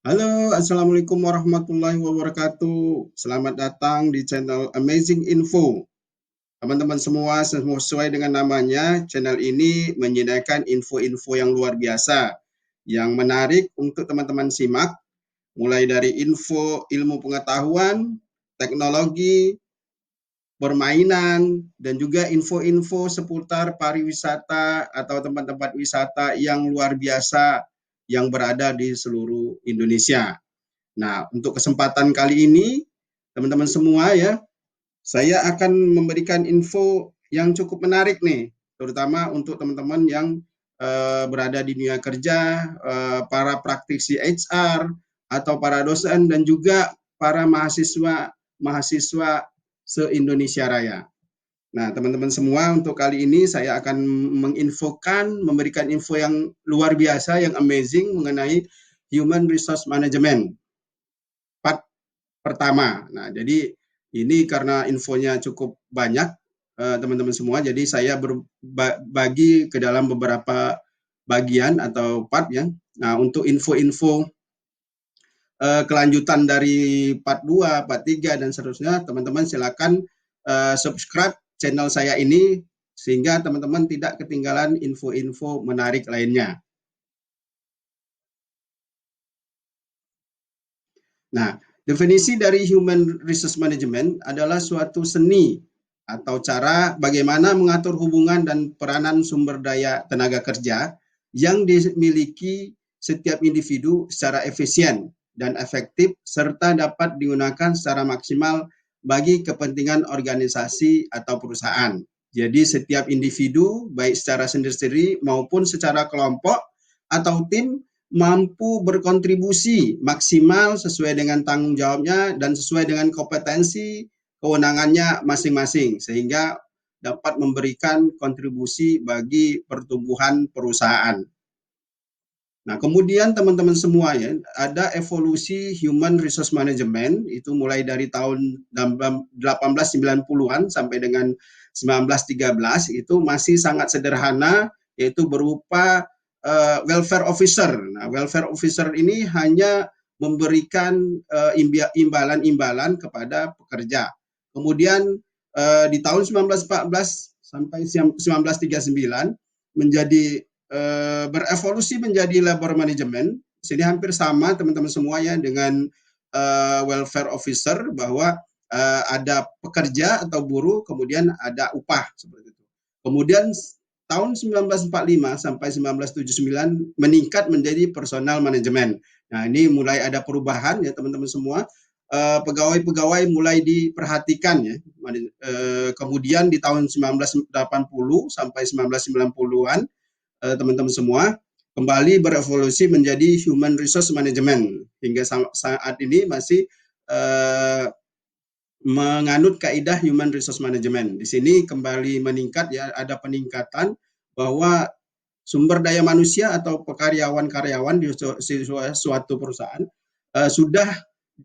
Halo, Assalamualaikum warahmatullahi wabarakatuh. Selamat datang di channel Amazing Info. Teman-teman semua, sesuai dengan namanya, channel ini menyediakan info-info yang luar biasa, yang menarik untuk teman-teman simak, mulai dari info ilmu pengetahuan, teknologi, permainan, dan juga info-info seputar pariwisata atau tempat-tempat wisata yang luar biasa yang berada di seluruh Indonesia. Nah, untuk kesempatan kali ini, teman-teman semua ya, saya akan memberikan info yang cukup menarik nih, terutama untuk teman-teman yang berada di dunia kerja, para praktisi HR, atau para dosen, dan juga para mahasiswa se-Indonesia Raya. Nah, teman-teman semua, untuk kali ini saya akan memberikan info yang luar biasa, yang amazing mengenai Human Resource Management part pertama. Nah, jadi ini karena infonya cukup banyak, teman-teman semua, jadi saya berbagi ke dalam beberapa bagian atau part ya. Nah, untuk info-info kelanjutan dari part 2, part 3, dan seterusnya, teman-teman silakan subscribe channel saya ini, sehingga teman-teman tidak ketinggalan info-info menarik lainnya. Nah, definisi dari Human Resource Management adalah suatu seni atau cara bagaimana mengatur hubungan dan peranan sumber daya tenaga kerja yang dimiliki setiap individu secara efisien dan efektif, serta dapat digunakan secara maksimal bagi kepentingan organisasi atau perusahaan. Jadi setiap individu, baik secara sendiri-sendiri maupun secara kelompok atau tim, mampu berkontribusi maksimal sesuai dengan tanggung jawabnya dan sesuai dengan kompetensi kewenangannya masing-masing, sehingga dapat memberikan kontribusi bagi pertumbuhan perusahaan. Nah, kemudian teman-teman semua ya, ada evolusi Human Resource Management, itu mulai dari tahun 1890-an sampai dengan 1913, itu masih sangat sederhana, yaitu berupa welfare officer. Nah, welfare officer ini hanya memberikan imbalan-imbalan kepada pekerja. Kemudian di tahun 1914 sampai 1939 menjadi berevolusi menjadi labor management. Sini hampir sama teman-teman semua ya dengan welfare officer, bahwa ada pekerja atau buruh, kemudian ada upah seperti itu. Kemudian tahun 1945 sampai 1979 meningkat menjadi personal management. Nah, ini mulai ada perubahan ya teman-teman semua. Pegawai-pegawai mulai diperhatikan ya. Kemudian di tahun 1980 sampai 1990-an, teman-teman semua kembali berevolusi menjadi human resource management, hingga saat ini masih menganut kaidah human resource management. Di sini kembali meningkat ya, ada peningkatan bahwa sumber daya manusia atau karyawan-karyawan di suatu perusahaan sudah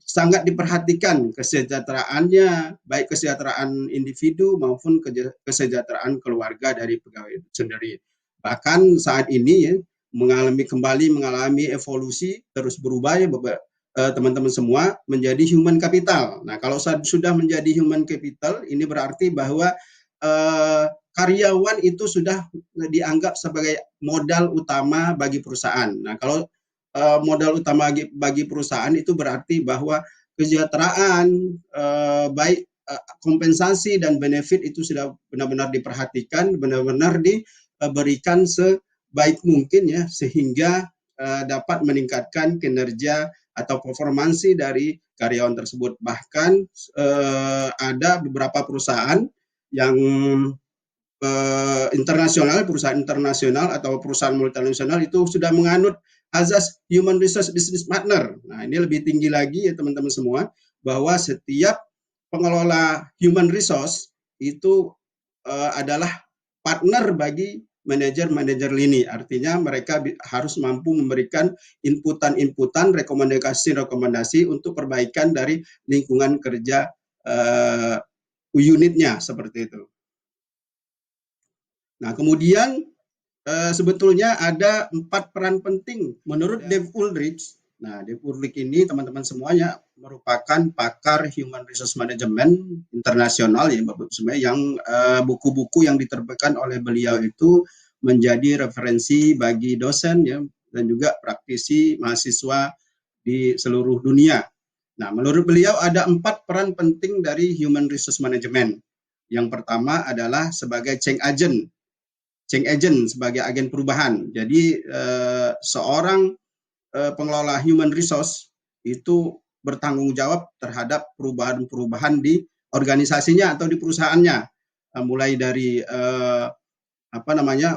sangat diperhatikan kesejahteraannya, baik kesejahteraan individu maupun kesejahteraan keluarga dari pegawai sendiri. Bahkan saat ini ya, mengalami evolusi, terus berubah ya teman-teman semua, menjadi human capital. Nah, kalau sudah menjadi human capital, ini berarti bahwa karyawan itu sudah dianggap sebagai modal utama bagi perusahaan. Nah, kalau modal utama bagi perusahaan itu berarti bahwa kesejahteraan, baik kompensasi dan benefit itu sudah benar-benar diperhatikan, benar-benar diberikan sebaik mungkin ya, sehingga dapat meningkatkan kinerja atau performansi dari karyawan tersebut. Bahkan ada beberapa perusahaan yang perusahaan internasional atau perusahaan multinasional itu sudah menganut azas human resource business partner. Nah, ini lebih tinggi lagi ya teman-teman semua, bahwa setiap pengelola human resource itu adalah partner bagi manajer-manajer lini. Artinya mereka harus mampu memberikan inputan-inputan, rekomendasi-rekomendasi untuk perbaikan dari lingkungan kerja unitnya, seperti itu. Nah, kemudian sebetulnya ada 4 peran penting menurut Dave Ulrich. Nah, Dev Urlik ini teman-teman semuanya merupakan pakar Human Resource Management internasional ya Bapak semua, yang buku-buku yang diterbitkan oleh beliau itu menjadi referensi bagi dosen ya dan juga praktisi mahasiswa di seluruh dunia. Nah, menurut beliau ada 4 peran penting dari Human Resource Management. Yang pertama adalah sebagai change agent sebagai agen perubahan. Jadi seorang pengelola human resource itu bertanggung jawab terhadap perubahan-perubahan di organisasinya atau di perusahaannya, mulai dari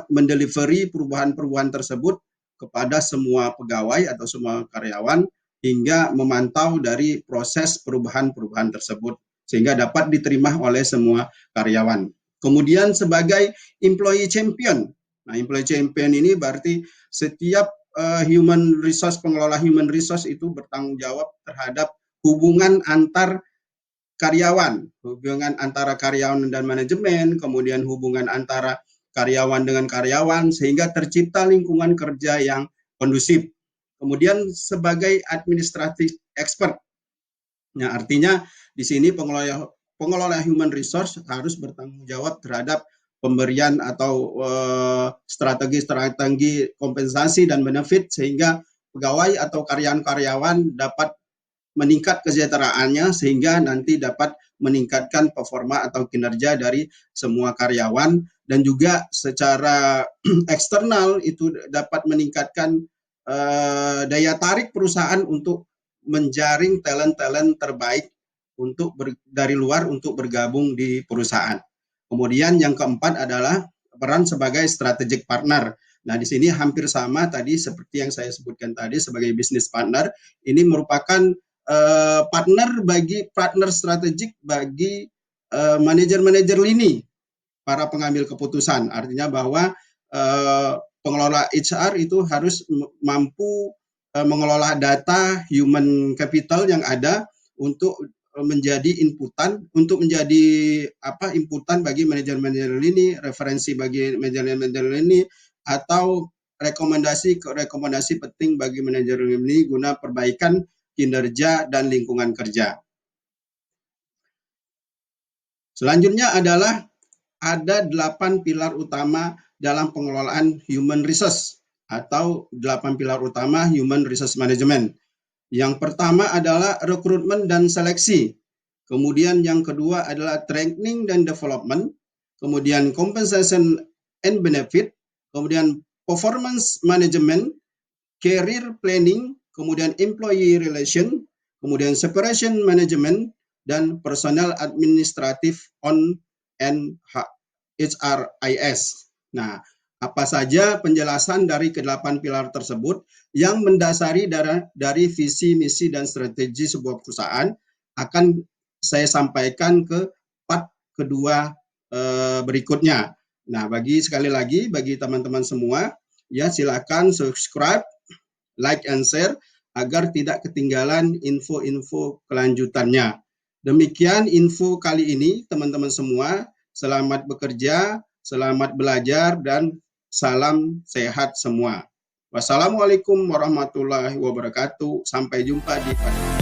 mendelivery perubahan-perubahan tersebut kepada semua pegawai atau semua karyawan hingga memantau dari proses perubahan-perubahan tersebut sehingga dapat diterima oleh semua karyawan. Kemudian sebagai employee champion. Nah, employee champion ini berarti setiap pengelola human resource itu bertanggung jawab terhadap hubungan antar karyawan, hubungan antara karyawan dan manajemen, kemudian hubungan antara karyawan dengan karyawan sehingga tercipta lingkungan kerja yang kondusif. Kemudian sebagai administrative expert. Nah, artinya di sini pengelola human resource harus bertanggung jawab terhadap pemberian atau strategi kompensasi dan benefit sehingga pegawai atau karyawan-karyawan dapat meningkat kesejahteraannya sehingga nanti dapat meningkatkan performa atau kinerja dari semua karyawan dan juga secara eksternal itu dapat meningkatkan daya tarik perusahaan untuk menjaring talent-talent terbaik dari luar untuk bergabung di perusahaan. Kemudian yang keempat adalah peran sebagai strategic partner. Nah, di sini hampir sama tadi seperti yang saya sebutkan tadi sebagai business partner. Ini merupakan partner strategik bagi manajer-manajer lini, para pengambil keputusan. Artinya bahwa pengelola HR itu harus mampu mengelola data human capital yang ada untuk menjadi inputan bagi manajer-manajer lini, referensi bagi manajer-manajer lini, atau rekomendasi penting bagi manajer lini guna perbaikan kinerja dan lingkungan kerja. Selanjutnya adalah ada 8 pilar utama dalam pengelolaan human resource atau 8 pilar utama human resource management. Yang pertama adalah rekrutmen dan seleksi. Kemudian yang kedua adalah training dan development. Kemudian compensation and benefit. Kemudian performance management, career planning, kemudian employee relation, kemudian separation management, dan personal administrative on and HRIS. Nah, apa saja penjelasan dari ke-8 pilar tersebut yang mendasari dari visi, misi, dan strategi sebuah perusahaan akan saya sampaikan ke part kedua berikutnya. Nah, sekali lagi bagi teman-teman semua, ya silakan subscribe, like, and share agar tidak ketinggalan info-info kelanjutannya. Demikian info kali ini, teman-teman semua. Selamat bekerja, selamat belajar, dan salam sehat semua. Wassalamualaikum warahmatullahi wabarakatuh. Sampai jumpa di podcast.